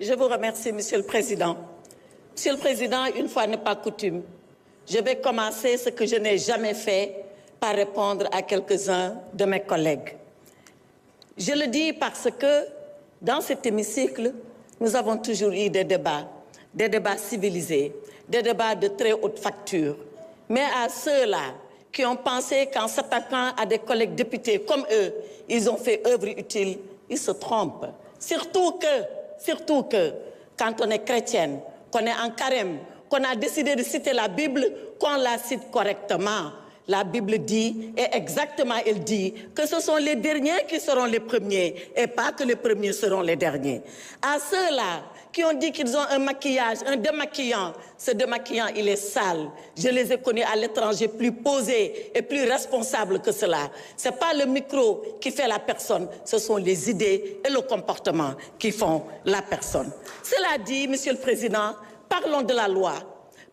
Je vous remercie, Monsieur le Président. Monsieur le Président, une fois n'est pas coutume, je vais commencer ce que je n'ai jamais fait par répondre à quelques-uns de mes collègues. Je le dis parce que dans cet hémicycle, nous avons toujours eu des débats civilisés, des débats de très haute facture. Mais à ceux-là qui ont pensé qu'en s'attaquant à des collègues députés comme eux, ils ont fait œuvre utile, ils se trompent. Surtout que, quand on est chrétienne, qu'on est en carême, qu'on a décidé de citer la Bible, qu'on la cite correctement. La Bible dit, et exactement elle dit, que ce sont les derniers qui seront les premiers, et pas que les premiers seront les derniers. À ceux-là qui ont dit qu'ils ont un maquillage, un démaquillant, ce démaquillant, il est sale. Je les ai connus à l'étranger plus posés et plus responsables que cela. Ce n'est pas le micro qui fait la personne, ce sont les idées et le comportement qui font la personne. Cela dit, Monsieur le Président, parlons de la loi.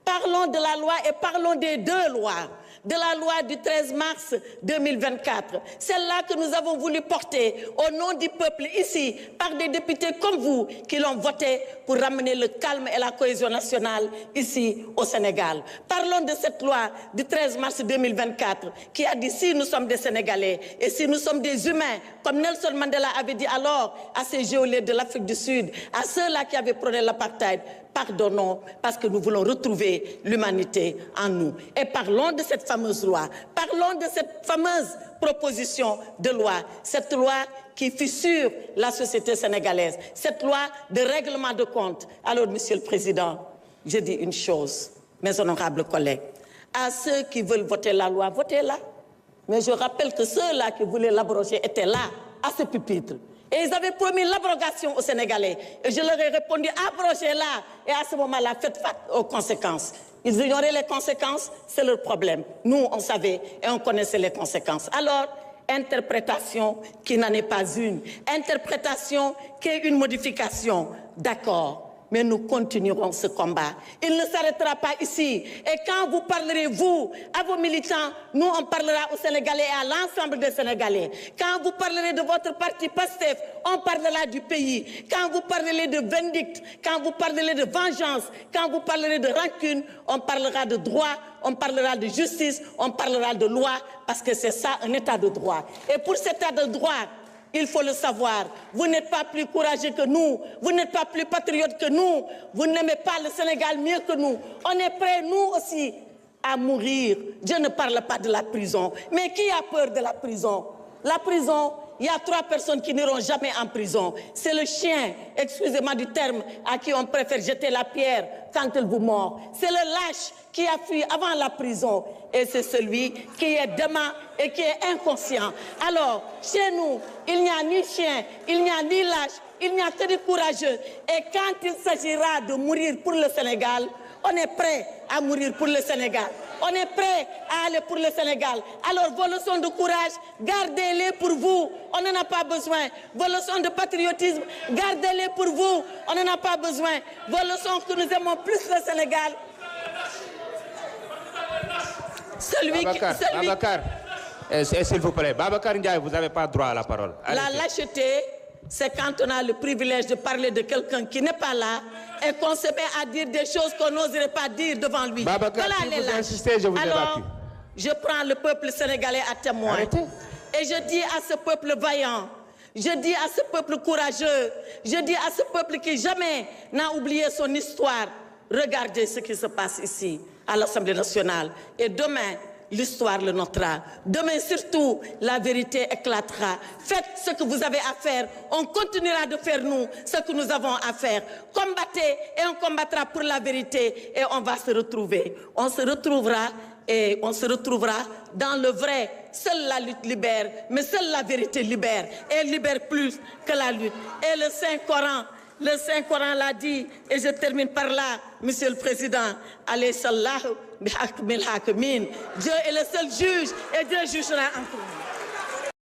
Parlons de la loi et parlons des deux lois. De la loi du 13 mars 2024. Celle-là que nous avons voulu porter au nom du peuple ici, par des députés comme vous qui l'ont voté pour ramener le calme et la cohésion nationale ici au Sénégal. Parlons de cette loi du 13 mars 2024 qui a dit si nous sommes des Sénégalais et si nous sommes des humains, comme Nelson Mandela avait dit alors à ces geôliers de l'Afrique du Sud, à ceux-là qui avaient prôné l'apartheid, pardonnons parce que nous voulons retrouver l'humanité en nous. Et parlons de cette fameuse loi, parlons de cette fameuse proposition de loi, cette loi qui fissure la société sénégalaise, cette loi de règlement de compte. Alors, Monsieur le Président, je dis une chose, mes honorables collègues, à ceux qui veulent voter la loi, votez-la. Mais je rappelle que ceux-là qui voulaient l'abroger étaient là, à ce pupitre. Et ils avaient promis l'abrogation aux Sénégalais. Et je leur ai répondu, abrogez-la. Et à ce moment-là, faites face aux conséquences. Ils ignoraient les conséquences, c'est leur problème. Nous, on savait et on connaissait les conséquences. Alors, interprétation qui n'en est pas une. Interprétation qui est une modification. D'accord. Mais nous continuerons ce combat. Il ne s'arrêtera pas ici. Et quand vous parlerez, vous, à vos militants, nous, on parlera aux Sénégalais et à l'ensemble des Sénégalais. Quand vous parlerez de votre parti PASTEF, on parlera du pays. Quand vous parlerez de vindicte, quand vous parlerez de vengeance, quand vous parlerez de rancune, on parlera de droit, on parlera de justice, on parlera de loi, parce que c'est ça, un état de droit. Et pour cet état de droit, il faut le savoir, vous n'êtes pas plus courageux que nous, vous n'êtes pas plus patriote que nous, vous n'aimez pas le Sénégal mieux que nous. On est prêts, nous aussi, à mourir. Je ne parle pas de la prison. Mais qui a peur de la prison? La prison, il y a 3 personnes qui n'iront jamais en prison. C'est le chien, excusez-moi du terme, à qui on préfère jeter la pierre quand il vous mord. C'est le lâche qui a fui avant la prison. Et c'est celui qui est dément et qui est inconscient. Alors, chez nous, il n'y a ni chien, il n'y a ni lâche, il n'y a que des courageux. Et quand il s'agira de mourir pour le Sénégal, on est prêt à mourir pour le Sénégal. On est prêt à aller pour le Sénégal. Alors, vos leçons de courage, gardez-les pour vous. On n'en a pas besoin. Vos leçons de patriotisme, gardez-les pour vous. On n'en a pas besoin. Vos leçons que nous aimons plus le Sénégal. Babacar, s'il vous plaît. Babacar Ndiaye, vous n'avez pas droit à la parole. Allez. La lâcheté, c'est quand on a le privilège de parler de quelqu'un qui n'est pas là et qu'on se met à dire des choses qu'on n'oserait pas dire devant lui. Babacar, voilà si vous insistez, je vous ai battu. Je prends le peuple sénégalais à témoin. Arrêtez. Et je dis à ce peuple vaillant, je dis à ce peuple courageux, je dis à ce peuple qui jamais n'a oublié son histoire, regardez ce qui se passe ici, à l'Assemblée nationale. Et demain, l'histoire le notera. Demain, surtout, la vérité éclatera. Faites ce que vous avez à faire. On continuera de faire, nous, ce que nous avons à faire. Combattez et on combattra pour la vérité et on va se retrouver. On se retrouvera et on se retrouvera dans le vrai. Seule la lutte libère, mais seule la vérité libère. Et libère plus que la lutte. Et le Saint-Coran l'a dit, et je termine par là, Monsieur le Président, alayhi sallahu bihakmil hakimin. Dieu est le seul juge et Dieu jugera en tout.